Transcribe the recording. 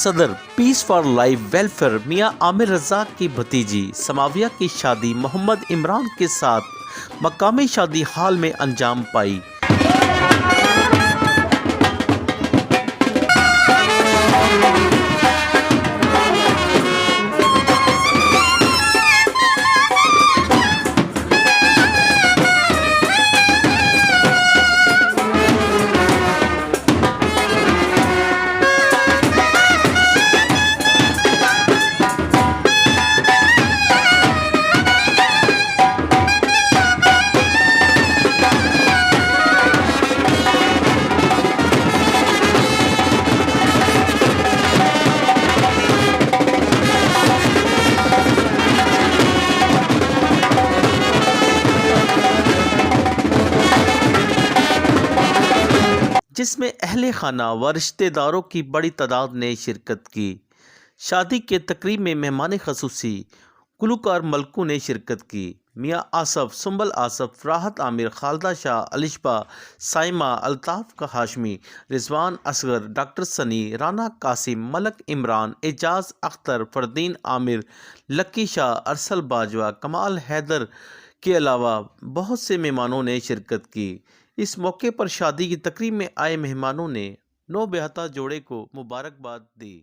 सदर piece for life welfare मियां आमिर रज़ाक की भतीजी समाविया की शादी मोहम्मद इमरान के साथ मकामी शादी हाल में अंजाम पाई। जिसमें अहले खाना व रिश्तेदारों की बड़ी तादाद ने शिरकत की। शादी के तकरीब में मेहमान खसूसी गुलकार मलकू ने शिरकत की। मियाँ आसफ, सुंबल आसफ, राहत आमिर, खालदा शाह, अलिशबा, साइमा, अल्ताफ़ का हाशमी, रिजवान असगर, डॉक्टर सनी, राना कासिम, मलक इमरान, एजाज अख्तर, फरदीन आमिर, लकी शाह, अरसल बाजवा, कमाल हैदर के अलावा बहुत से मेहमानों ने शिरकत की। इस मौके पर शादी की तकरीब में आए मेहमानों ने नौबहता जोड़े को मुबारकबाद दी।